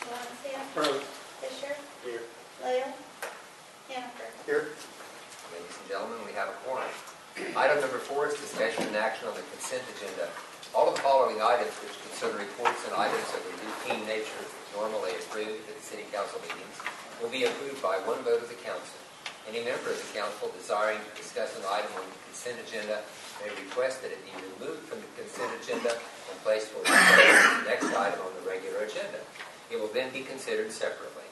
Valencia. Present. Fisher. Here. Lael. Hannaford. Here. Ladies and gentlemen, we have a quorum. Item number 4 is discussion and action on the consent agenda. All of the following items, which concern reports and items of a routine nature normally approved at the city council meetings, will be approved by one vote of the council. Any member of the council desiring to discuss an item on the consent agenda may request that it be removed from the consent agenda and placed for the next item on the regular agenda. It will then be considered separately.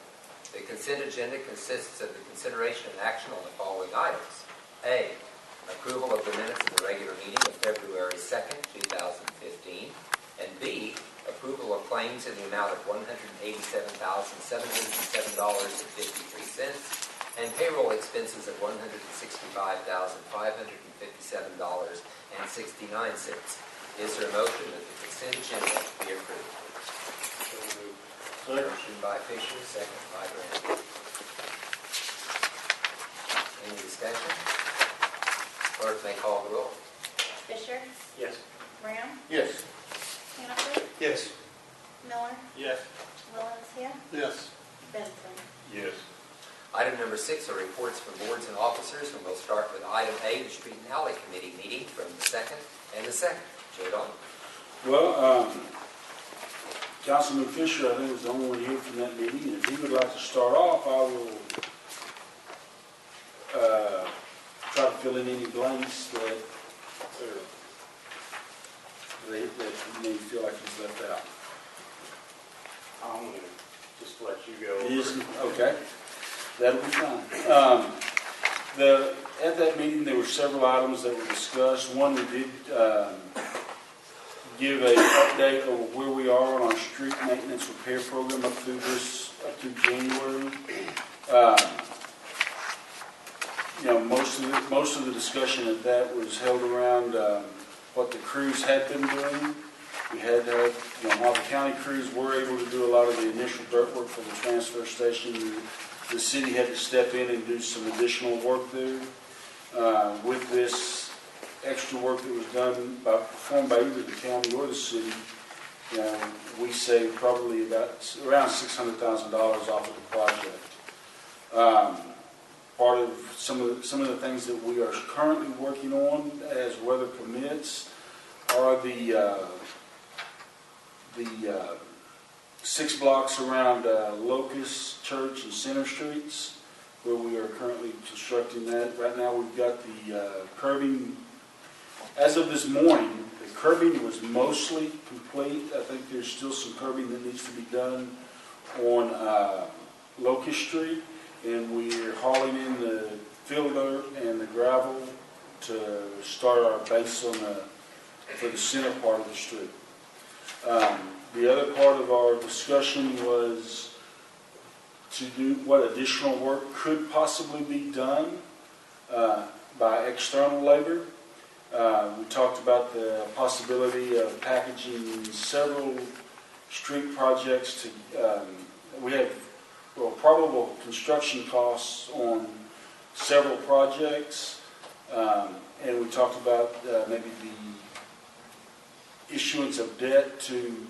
The consent agenda consists of the consideration and action on the following items. A, approval of the minutes of the regular meeting of February 2nd, 2015. And B, approval of claims in the amount of $187,707.53 and payroll expenses of $165,557.69. Is there a motion that the consent agenda be approved? Motion by Fisher, second by Grant. Any discussion? Clerk may call the roll. Fisher. Yes. Brown. Yes. Hannaford. Yes. Miller. Yes. Valencia. Yes. Benson. Yes. Item number 6 are reports from boards and officers, and we'll start with item A, the Street and Alley Committee meeting from the 2nd and the 2nd. Joe Don. Well, Councilman Fisher, I think, was the only one here from that meeting, and if he would like to start off, I will try to fill in any blanks that you may feel like he's left out. I'm going to just let you go. Okay, that'll be fine. At that meeting, there were several items that were discussed. One, we did give an update of where we are on our street maintenance repair program up through January. Most of the discussion at that was held around what the crews had been doing. We had, while the county crews were able to do a lot of the initial dirt work for the transfer station, the city had to step in and do some additional work there. With this extra work that was performed by either the county or the city, we saved probably around $600,000 off of the project. Part of some of the things that we are currently working on, as weather permits, are the 6 blocks around Locust, Church, and Center Streets, where we are currently constructing that. Right now, we've got the curbing. As of this morning, the curbing was mostly complete. I think there's still some curbing that needs to be done on Locust Street, and we're hauling in the fill dirt and the gravel to start our base for the center part of the street. The other part of our discussion was to do what additional work could possibly be done by external labor. We talked about the possibility of packaging several street projects we have probable construction costs on several projects, and we talked about maybe the issuance of debt to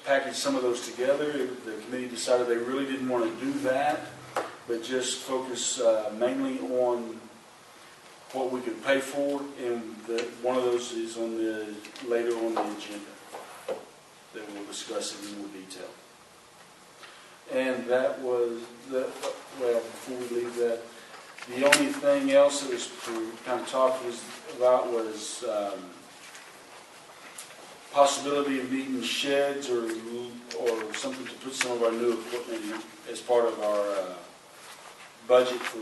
package some of those together. The committee decided they really didn't want to do that, but just focus mainly on what we could pay for, and one of those is later on the agenda that we'll discuss in more detail. And that was before we leave that, the only thing else that was kind of talked about was possibility of needing sheds or something to put some of our new equipment in as part of our budget for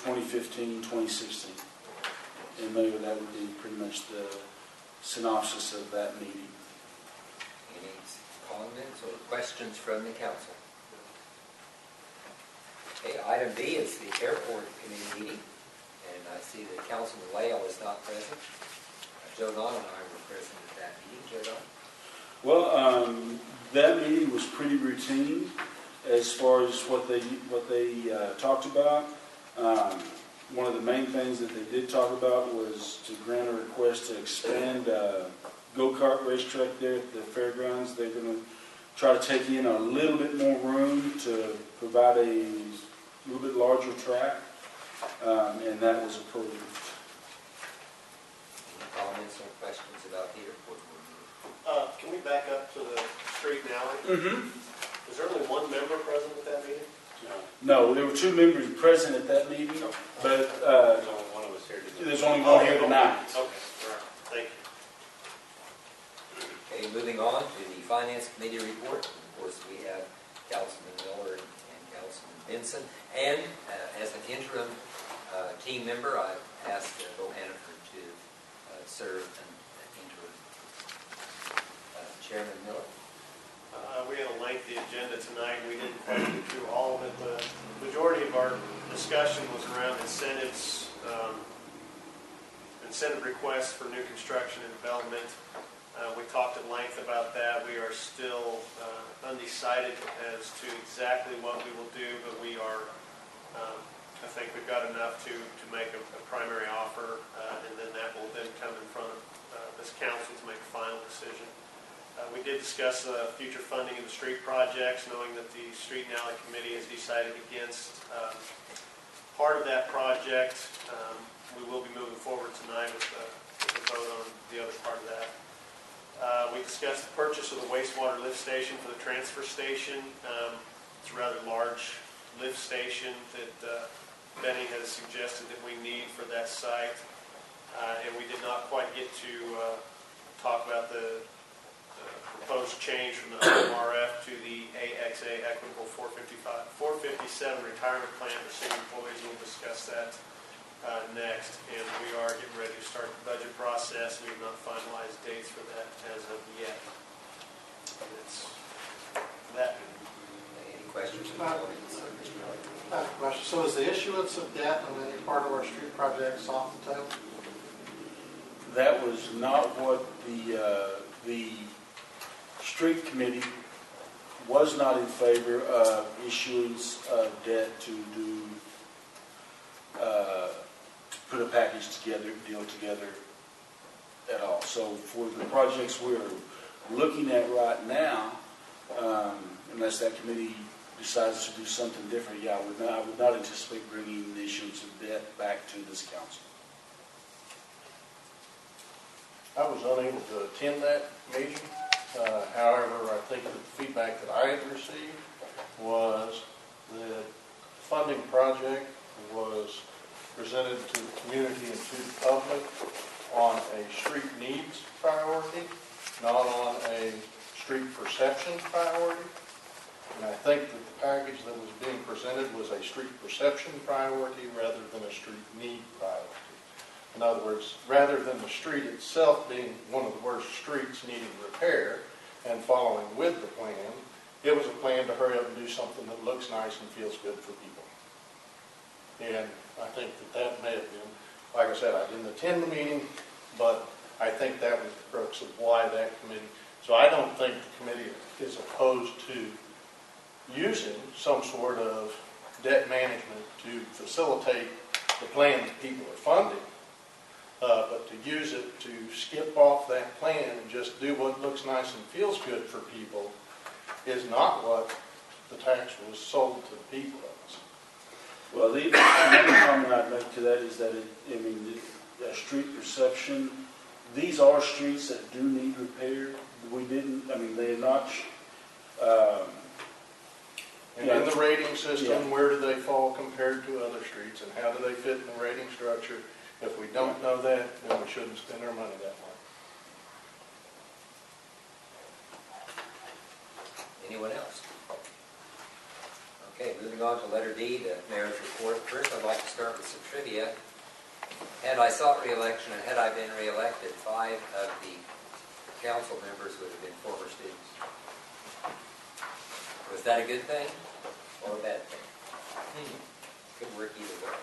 2015-2016. And maybe that would be pretty much the synopsis of that meeting. Any comments or questions from the council? Okay, item B is the airport committee meeting, and I see that Councilman Lael is not present. Joe Don and I were present at that meeting. Joe Don? Well, that meeting was pretty routine as far as what they talked about. One of the main things that they did talk about was to grant a request to expand go-kart racetrack there at the fairgrounds. They're going to try to take in a little bit more room to provide a little bit larger track, and that was approved. Any comments or questions about the airport board meeting? Can we back up to the street and alley? Mm-hmm. Was there only one member present at that meeting? No, there were 2 members present at that meeting, but There's only one of us here today. there's only one here tonight. Okay, all right, thank you. Okay, moving on to the Finance Committee report. Of course, we have Councilman Miller and Councilman Benson. And as an interim team member, I've asked Bill Hannaford to serve an interim. Chairman Miller? We had a lengthy agenda tonight. We didn't quite get through all of it. The majority of our discussion was around incentives, incentive requests for new construction and development. We talked at length about that. We are still undecided as to exactly what we will do, but we are, I think we've got enough to make a primary offer, and then that will then come in front of this council to make a final decision. We did discuss future funding of the street projects, knowing that the Street and Alley Committee has decided against part of that project. We will be moving forward tonight with the vote on the other part of that. We discussed the purchase of the wastewater lift station for the transfer station. It's a rather large lift station that Benny has suggested that we need for that site. And we did not quite get to talk about the proposed change from the OMRF to the AXA Equitable 457 retirement plan for city employees. We'll discuss that next. And we are getting ready to start the budget process. We have not finalized dates for that as of yet. And that's that. Any questions from the audience? Mr. Miller? I have a question. So is the issuance of debt on any part of our street projects off the table? That was not what the street committee was not in favor of issuance of debt to do, to put a package together, deal together at all. So for the projects we're looking at right now, unless that committee decides to do something different, yeah, I would not anticipate bringing the issuance of debt back to this council. I was unable to attend that meeting. However, I think that the feedback that I had received was that the funding project was presented to the community and to the public on a street needs priority, not on a street perception priority. And I think that the package that was being presented was a street perception priority rather than a street need priority. In other words, rather than the street itself being one of the worst streets needing repair and following with the plan, it was a plan to hurry up and do something that looks nice and feels good for people. And I think that that may have been, like I said, I didn't attend the meeting, but I think that was the crux of why that committee. So I don't think the committee is opposed to using some sort of debt management to facilitate the plan that people are funding. But to use it to skip off that plan and just do what looks nice and feels good for people is not what the tax was sold to the people as. Well, the another comment I'd make to that is that, the street perception, these are streets that do need repair. They're not, And in the rating system, where do they fall compared to other streets, and how do they fit in the rating structure? If we don't know that, then we shouldn't spend our money that way. Anyone else? Okay, moving on to letter D, the mayor's report. First, I'd like to start with some trivia. Had I sought re-election and had I been re-elected, 5 of the council members would have been former students. Was that a good thing or a bad thing? Could work either way.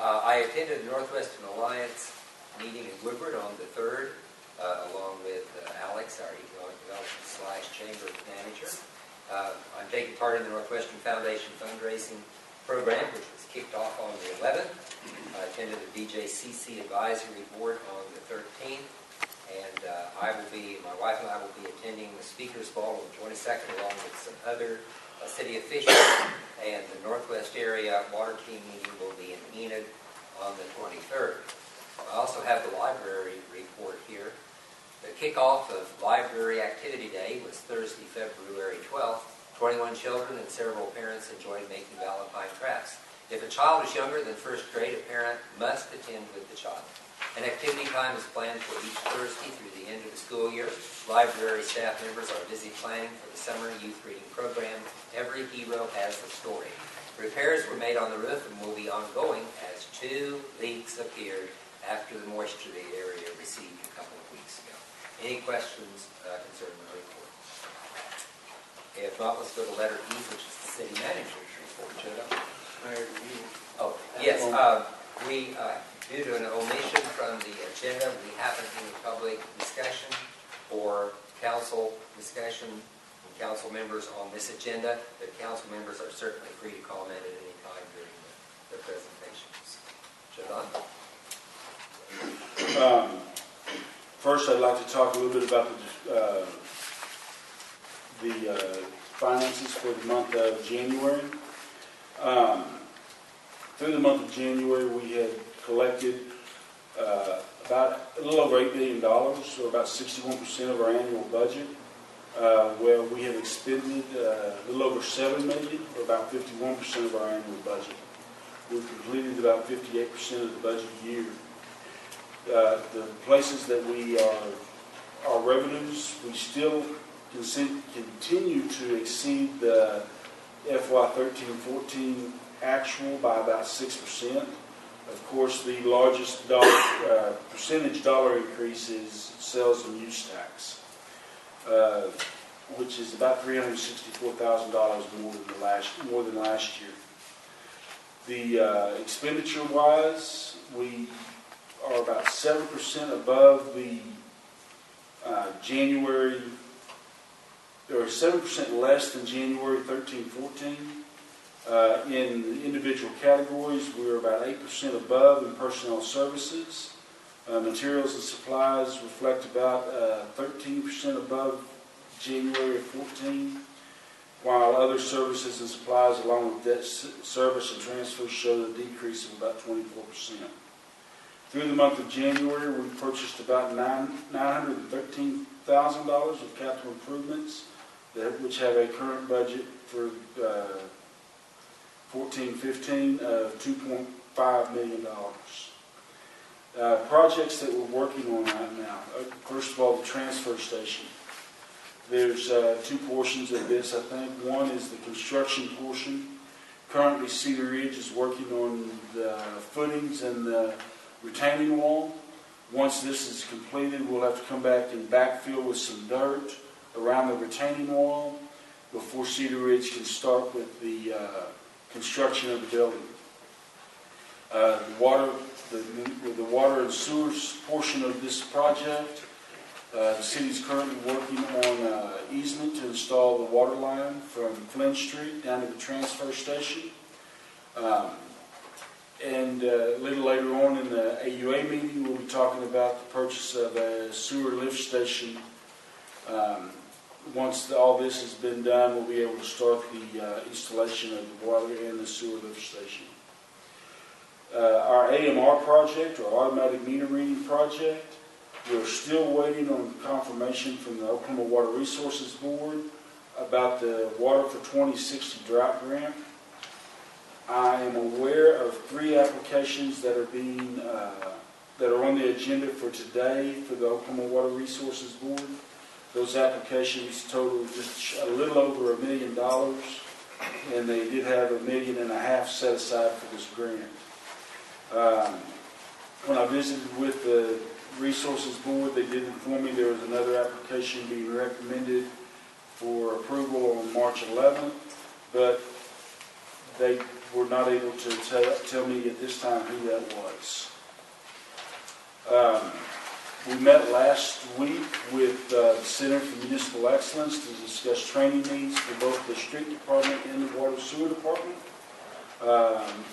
I attended the Northwestern Alliance meeting in Woodward on the 3rd, along with Alex, our economic development / chamber manager. I'm taking part in the Northwestern Foundation fundraising program, which was kicked off on the 11th. I attended the BJCC advisory board on the 13th, And my wife and I will be attending the Speakers Ball on the 22nd, along with some other city officials. And the Northwest Area Water Team meeting will be in Enid on the 23rd. I also have the library report here. The kickoff of Library Activity Day was Thursday, February 12th. 21 children and several parents enjoyed making Valentine crafts. If a child is younger than first grade, a parent must attend with the child. An activity time is planned for each Thursday through the end of the school year. Library staff members are busy planning for the summer youth reading program, Every Hero Has a Story. Repairs were made on the roof and will be ongoing as 2 leaks appeared after the moisture the area received a couple of weeks ago. Any questions concerning the report? If not, let's go to letter E, which is the city manager's report. Oh, yes. Due to an omission from the agenda, we haven't any public discussion or council discussion from council members on this agenda, but council members are certainly free to comment at any time during the presentations. John? First, I'd like to talk a little bit about the finances for the month of January. Through the month of January, we had collected about a little over $8 million, or about 61% of our annual budget, where we have expended a little over $7 million, or about 51% of our annual budget. We've completed about 58% of the budget year. The places that our revenues, we still continue to exceed the FY 13-14 actual by about 6%. Of course, the largest percentage dollar increase is sales and use tax, which is about $364,000 more than last year. The expenditure-wise, we are about 7% above the January, or 7% less than January 13-14. In the individual categories, we're about 8% above in personnel services. Materials and supplies reflect about 13% above January of 14, while other services and supplies along with debt service and transfer show a decrease of about 24%. Through the month of January, we purchased about $913,000 of capital improvements, which have a current budget for 14-15 of $2.5 million. Projects that we're working on right now. First of all, the transfer station. There's 2 portions of this, I think. One is the construction portion. Currently, Cedar Ridge is working on the footings and the retaining wall. Once this is completed, we'll have to come back and backfill with some dirt around the retaining wall before Cedar Ridge can start with the construction of the building. The water and sewers portion of this project, the city is currently working on easement to install the water line from Flynn Street down to the transfer station. And a little later on in the AUA meeting, we'll be talking about the purchase of a sewer lift station. Once all this has been done, we'll be able to start the installation of the water and the sewer lift station. Our AMR project, or automatic meter reading project, we're still waiting on confirmation from the Oklahoma Water Resources Board about the Water for 2060 drought grant. I am aware of 3 applications that are on the agenda for today for the Oklahoma Water Resources Board. Those applications total just a little over $1 million, and they did have $1.5 million set aside for this grant. When I visited with the Resources Board, they did inform me there was another application being recommended for approval on March 11th, but they were not able to tell me at this time who that was. We met last week with the Center for Municipal Excellence to discuss training needs for both the street department and the water sewer department.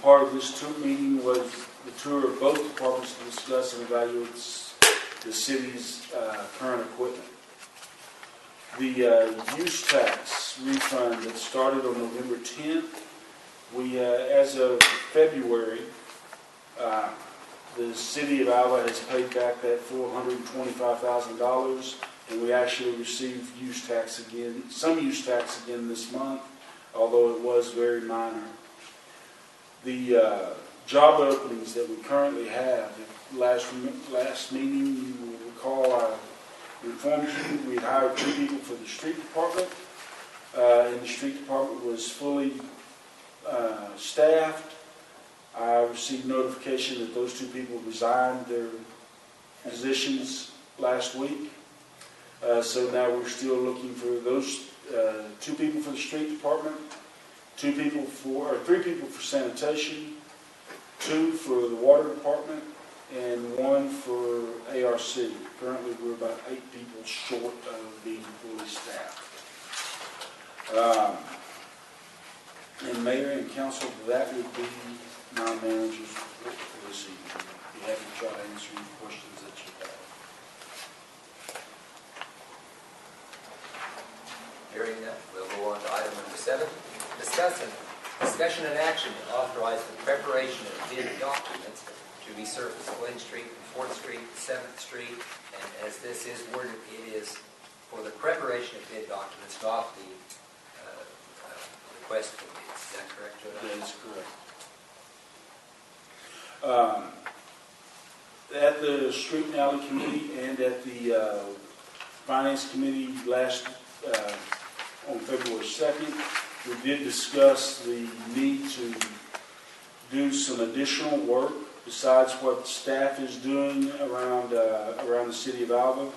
Part of this meeting was the tour of both departments to discuss and evaluate the city's current equipment. The use tax refund that started on November 10th, we, as of February, the city of Alva has paid back that full $125,000, and we actually received use tax again, some use tax again this month, although it was very minor. The job openings that we currently have, last meeting, you will recall, I informed you we had hired 2 people for the street department, and the street department was fully staffed. I received notification that those 2 people resigned their positions last week. So now we're still looking for those 2 people for the street department, 3 people for sanitation, 2 for the water department, and 1 for ARC. Currently, we're about 8 people short of being fully staffed. And Mayor and Council, that would be my manager's report for this evening. Be happy to try to answer any questions that you have. Hearing that, we'll go on to item number 7. Discussion and action to authorize the preparation of bid documents to resurface Lynn Street, 4th Street, 7th Street, and as this is worded, it is for the preparation of bid documents, not the request for bids. Is that correct, Joe? That is correct. At the Street and Alley Committee and at the Finance Committee on February 2nd, we did discuss the need to do some additional work besides what staff is doing around the city of Alva.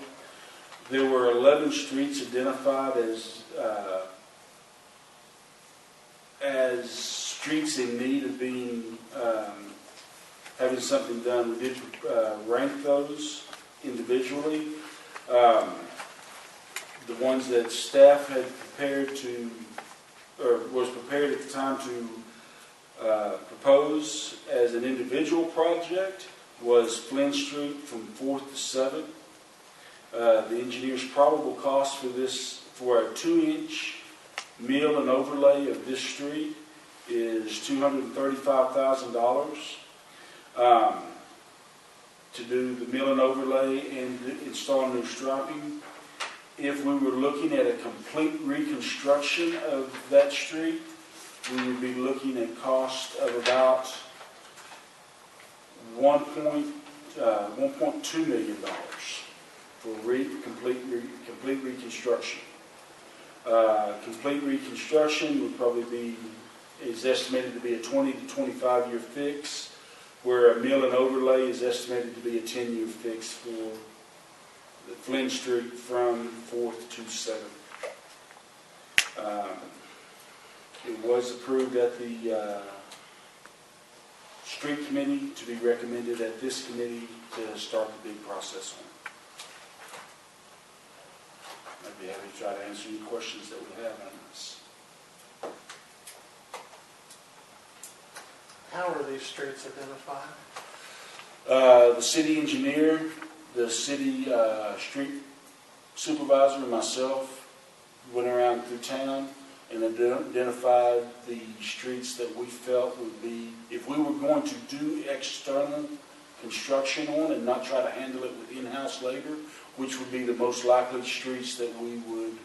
There were 11 streets identified as streets in need of being having something done. We did rank those individually. The ones that staff had prepared to, or was prepared at the time to propose as an individual project was Flynn Street from 4th to 7th. The engineer's probable cost for this, for a 2-inch mill and overlay of this street is $235,000 to do the mill and overlay and install new striping. If we were looking at a complete reconstruction of that street, we would be looking at cost of about $1.2 million for complete reconstruction. Complete reconstruction would probably is estimated to be a 20 to 25 year fix, where a mill and overlay is estimated to be a 10-year fix for the Flynn Street from 4th to 7th. It was approved at the street committee to be recommended at this committee to start the bid process on. I'd be happy to try to answer any questions that we have on this. How are these streets identified? The city engineer, the city street supervisor, and myself went around through town and identified the streets that we felt would be, if we were going to do external construction on and not try to handle it with in-house labor, which would be the most likely streets that we would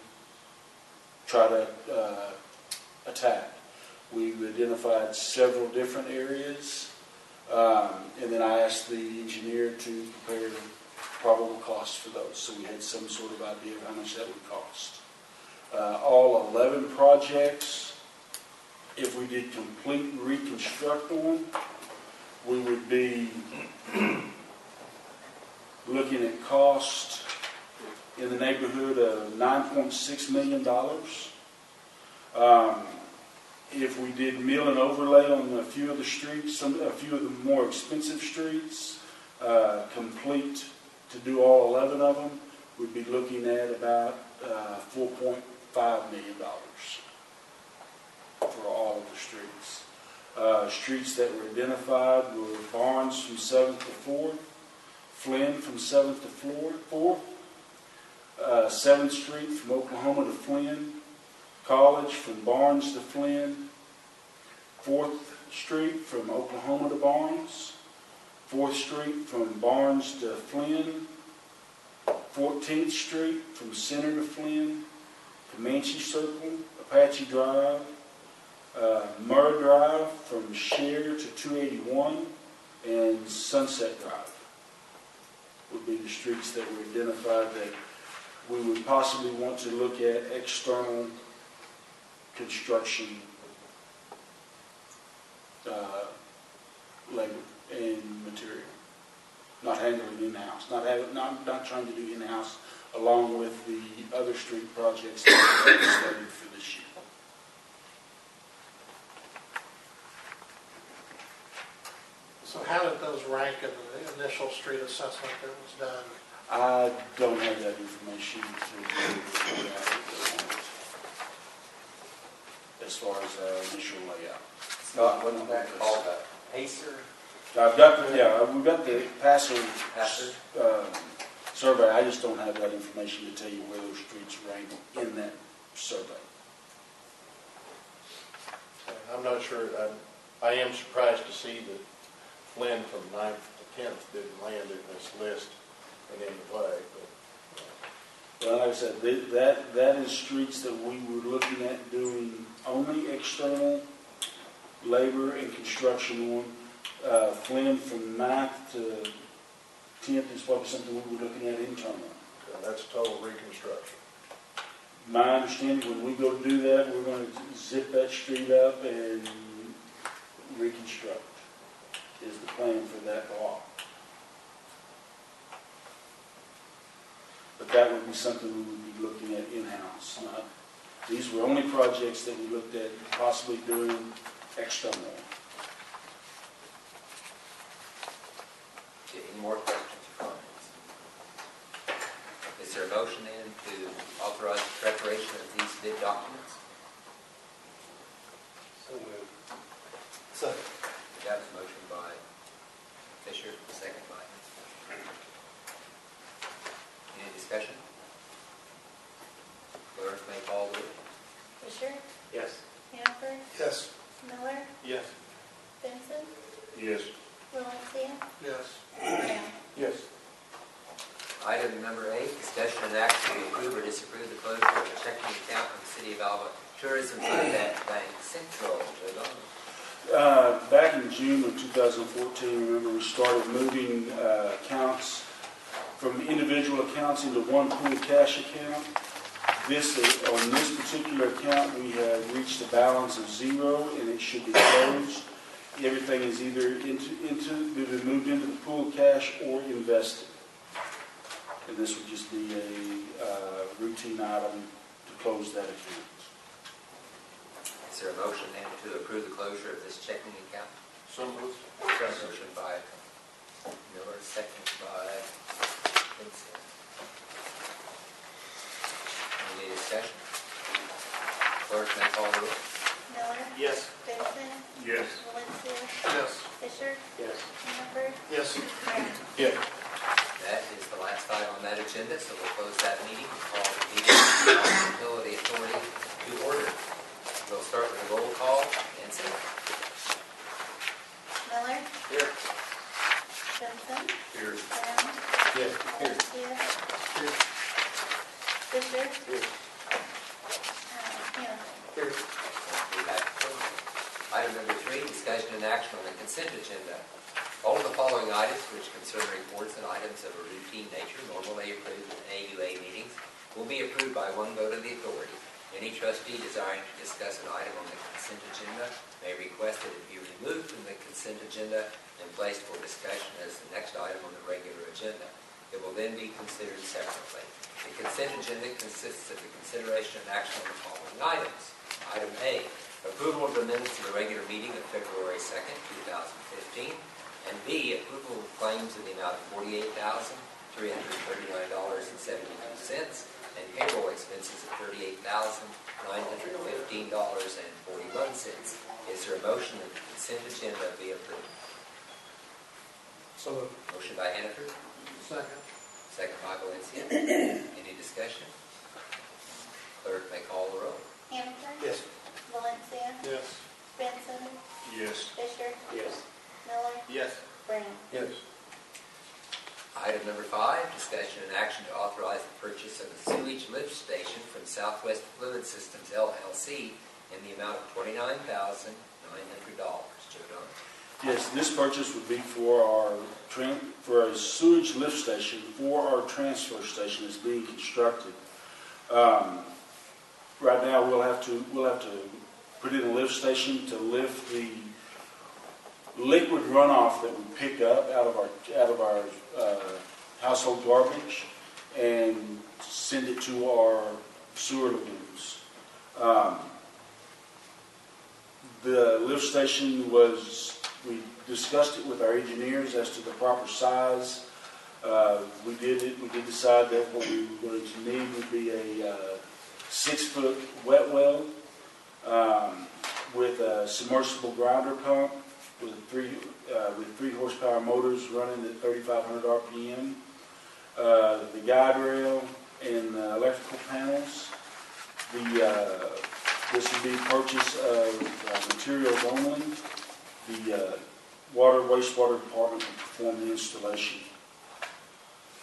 try to attack. We identified several different areas, and then I asked the engineer to prepare probable costs for those, so we had some sort of idea of how much that would cost. All 11 projects, if we did complete reconstruct on, we would be looking at cost in the neighborhood of $9.6 million. If we did mill and overlay on a few of the streets, a few of the more expensive streets, complete to do all 11 of them, we'd be looking at about $4.5 million for all of the streets. Streets that were identified were Barnes from 7th to 4th, Flynn from 7th to 4th, 7th Street from Oklahoma to Flynn, College from Barnes to Flynn, 4th Street from Oklahoma to Barnes, 4th Street from Barnes to Flynn, 14th Street from Center to Flynn, Comanche Circle, Apache Drive, Murr Drive from Share to 281, and Sunset Drive would be the streets that were identified that we would possibly want to look at external construction labor and material. Not handling in-house, not trying to do in-house along with the other street projects that we're studying for this year. So how did those rank in the initial street assessment that was done? I don't have that information to as far as initial layout. Scott, wasn't that called a pacer? I've got we've got the passer Passer? survey. I just don't have that information to tell you where those streets rank in that survey. I'm not sure, I am surprised to see that Lynn from 9th to 10th didn't land in this list in any way, but Well, like I said, that is streets that we were looking at doing only external labor and construction on. Flynn from 9th to 10th is probably something we were looking at internally. that's total reconstruction. My understanding, when we go do that, we're going to zip that street up and reconstruct, is the plan for that block. But that would be something we would be looking at in-house. These were only projects that we looked at possibly doing external. Okay, any more questions or comments? Is there a motion then to authorize the preparation of these bid documents? So moved. Second. That was motion by Fisher, second by. Any discussion? Clerk may call the roll. Fisher, Yes. Hannaford, Yes. Miller, Yes. Benson, Yes. Valencia, Yes. Brown. Yes. Item number 8, discussion and action to approve or disapprove the closure of the checking account of the City of Alva Tourism Fund at Bank Central. Back in June of 2014, remember, we started moving accounts from individual accounts into one pool cash account. On this particular account, we have reached a balance of 0, and it should be closed. Everything is either moved into the pool cash or invested. And this would just be a routine item to close that account. Is there a motion then to approve the closure of this checking account? So moved. Motion by Miller, second by Vincent. Any discussion? Clerk may call the roll. Miller, Yes. Benson, Yes. Valencia, Yes. Fisher, Yes. Hannaford, Yes. Brown. Yeah. That is the last item on that agenda, so we'll close that meeting and call the meeting of the Utility Authority to order. We'll start with a roll call. Nancy? Miller, Here. Benson, Here. Brown, Yeah. Valencia, Fisher, Hannaford. Item number 3, discussion and action on the consent agenda. All of the following items, which concern reports and items of a routine nature normally approved in AUA meetings, will be approved by one vote of the authority. Any trustee desiring to discuss an item on the consent agenda may request that it be removed from the consent agenda and placed for discussion as the next item on the regular agenda. It will then be considered separately. The consent agenda consists of the consideration and action on the following items. Item A, approval of the minutes of the regular meeting of February 2nd, 2015. And B, approval of claims in the amount of $48,339.72 and payroll expenses of $38,915.41. Is there a motion that the consent agenda be approved? So moved. Motion by Hannaford, Second. second by Valencia. Any discussion? Clerk may call the roll. Hannaford. Yes. Valencia. Yes. Benson. Yes. Fisher. Yes. Miller. Yes. Brown. Yes. Item number 5, discussion and action to authorize the purchase of a sewage lift station from Southwest Fluid Systems LLC in the amount of $29,900. Joe Don. Yes, this purchase would be for for a sewage lift station for our transfer station that's being constructed. Right now, we'll have to put in a lift station to lift the liquid runoff that we pick up out of our household garbage and send it to our sewer lagoons. The lift station we discussed it with our engineers as to the proper size. We did decide that what we were going to need would be a 6-foot wet well with a submersible grinder pump with 3 horsepower motors running at 3,500 RPM. The guide rail and electrical panels. This would be purchase of materials only. The wastewater department will perform the installation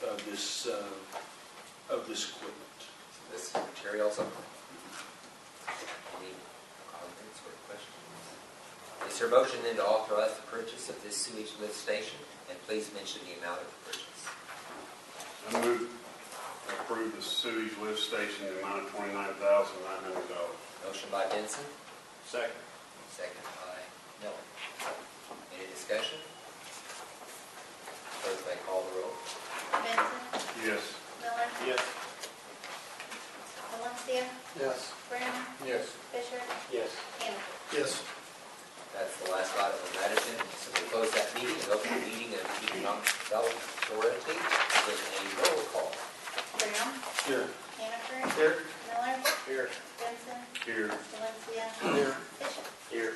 of this equipment. So this is materials only. Any comments or questions? Is there a motion then to authorize the purchase of this sewage lift station? And please mention the amount of the purchase. I move to approve the sewage lift station in the amount of $29,900. Motion by Benson, Second. second by Miller. Any discussion? Clerk may call the roll. Benson. Yes. Miller. Yes. Valencia. Yes. Brown. Yes. Fisher. Yes. Hannaford. Yes. That's the last item on that agenda. So we'll close that meeting and open the meeting of the Economic Development Authority with a roll call. Brown. Here. Hannaford. Here. Miller. Here. Benson. Here. Valencia. Here. Fisher. Here.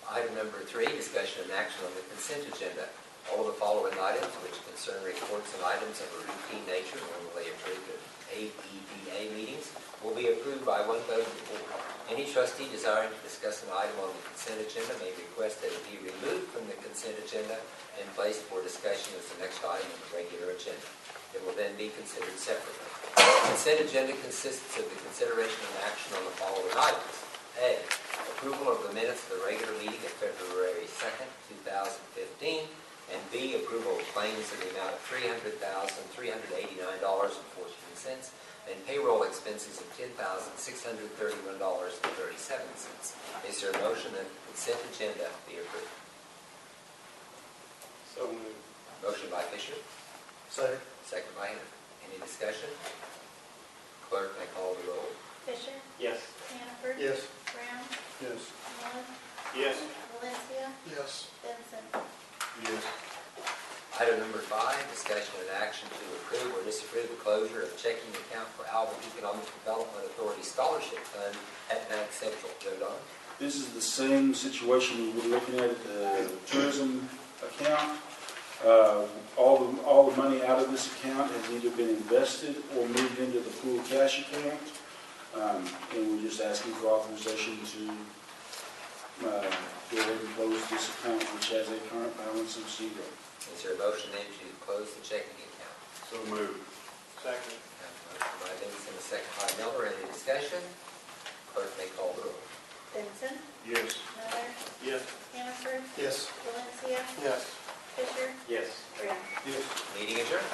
Item number 3, discussion and action on the consent agenda. All of the following items which concern reports and items of a routine nature normally approved at AEDA meetings will be approved by one vote of the board. Any trustee desiring to discuss an item on the consent agenda may request that it be removed from the consent agenda and placed for discussion as the next item on the regular agenda. It will then be considered separately. The consent agenda consists of the consideration and action on the following items. A, approval of the minutes of the regular meeting of February 2nd, 2015, and B, approval of claims in the amount of $300,389.14 and payroll expenses of $10,631.37. Is there a motion that the consent agenda be approved? So moved. Motion by Fisher, Second. second by Hannaford. Any discussion? Clerk may call the roll. Fisher. Yes. Hannaford. Yes. Brown. Yes. Miller. Yes. Valencia. Yes. Benson. Yes. Item number 5, discussion and action to approve or disapprove the closure of checking account for Alva Economic Development Authority Scholarship Fund at Bank Central. Joe Don. This is the same situation we were looking at the tourism account. All the money out of this account has either been invested or moved into the pool cash account. And we're just asking for authorization to go ahead and close this account, which has a current balance of 0. Is there a motion then to close the checking account? So moved. Second. Have a motion by Benson, a second by Miller. Any discussion? Clerk may call the roll. Benson. Yes. Miller. Yes. Hannaford. Yes. Valencia. Yes. Fisher. Yes. Brown. Yes. Meeting adjourned.